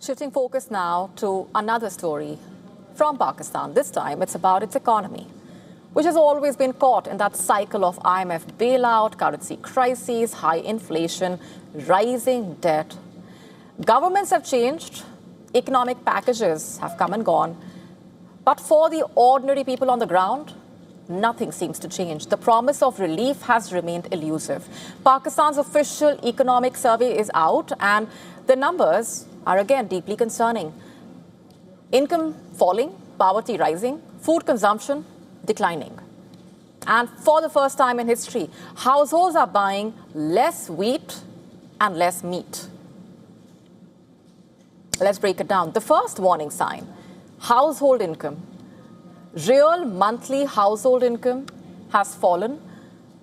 Shifting focus now to another story from Pakistan. This time it's about its economy, which has always been caught in that cycle of IMF bailout, currency crises, high inflation, rising debt. Governments have changed, economic packages have come and gone, but for the ordinary people on the ground, nothing seems to change. The promise of relief has remained elusive. Pakistan's official economic survey is out, and the numbers are again deeply concerning. Income falling, poverty rising, food consumption declining. And for the first time in history, households are buying less wheat and less meat. Let's break it down. The first warning sign, household income. Real monthly household income has fallen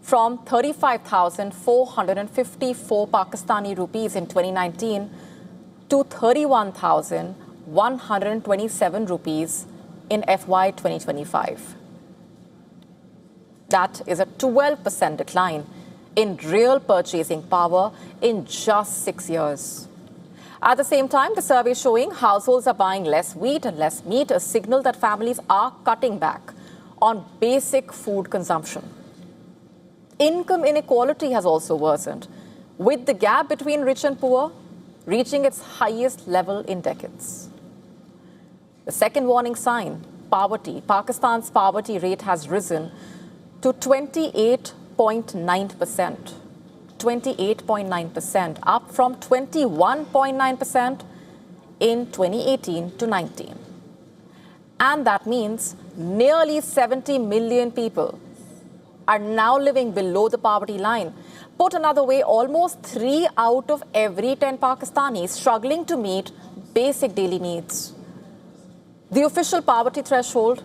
from 35,454 Pakistani rupees in 2019 to 31,127 rupees in FY 2025. That is a 12% decline in real purchasing power in just 6 years. At the same time, the survey is showing households are buying less wheat and less meat, a signal that families are cutting back on basic food consumption. Income inequality has also worsened, with the gap between rich and poor reaching its highest level in decades. The second warning sign, poverty. Pakistan's poverty rate has risen to 28.9%. 28.9%, up from 21.9% in 2018 to 19. And that means nearly 70 million people are now living below the poverty line. Put another way, almost 3 out of every 10 Pakistanis struggling to meet basic daily needs. The official poverty threshold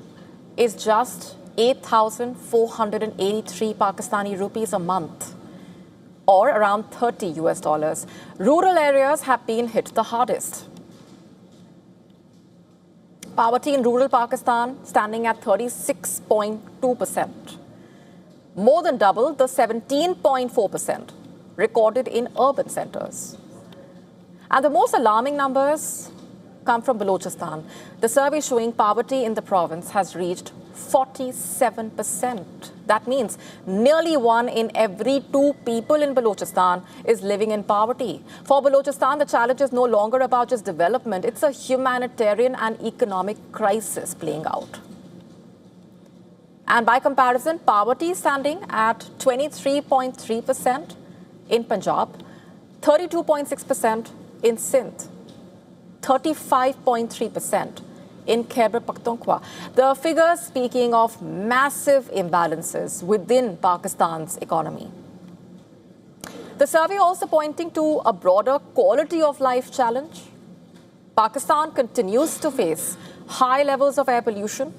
is just 8,483 Pakistani rupees a month, or around $30 US. Rural areas have been hit the hardest. Poverty in rural Pakistan standing at 36.2%. More than double the 17.4% recorded in urban centers. And the most alarming numbers come from Balochistan. The survey showing poverty in the province has reached 47%. That means nearly 1 in every 2 people in Balochistan is living in poverty. For Balochistan, the challenge is no longer about just development. It's a humanitarian and economic crisis playing out. And by comparison, poverty is standing at 23.3% in Punjab, 32.6% in Sindh, 35.3% in Khyber Pakhtunkhwa. The figures speaking of massive imbalances within Pakistan's economy. The survey also pointing to a broader quality of life challenge. Pakistan continues to face high levels of air pollution,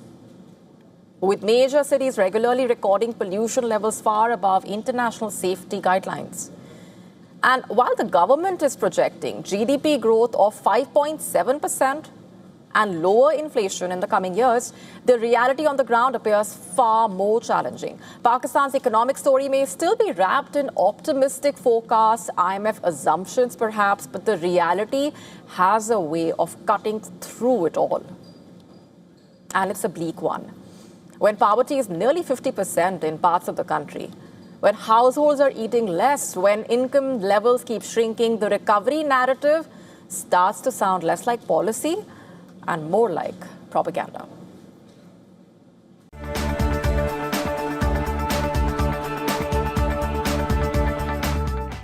with major cities regularly recording pollution levels far above international safety guidelines. And while the government is projecting GDP growth of 5.7% and lower inflation in the coming years, the reality on the ground appears far more challenging. Pakistan's economic story may still be wrapped in optimistic forecasts, IMF assumptions perhaps, but the reality has a way of cutting through it all. And it's a bleak one. When poverty is nearly 50% in parts of the country, when households are eating less, when income levels keep shrinking, the recovery narrative starts to sound less like policy and more like propaganda.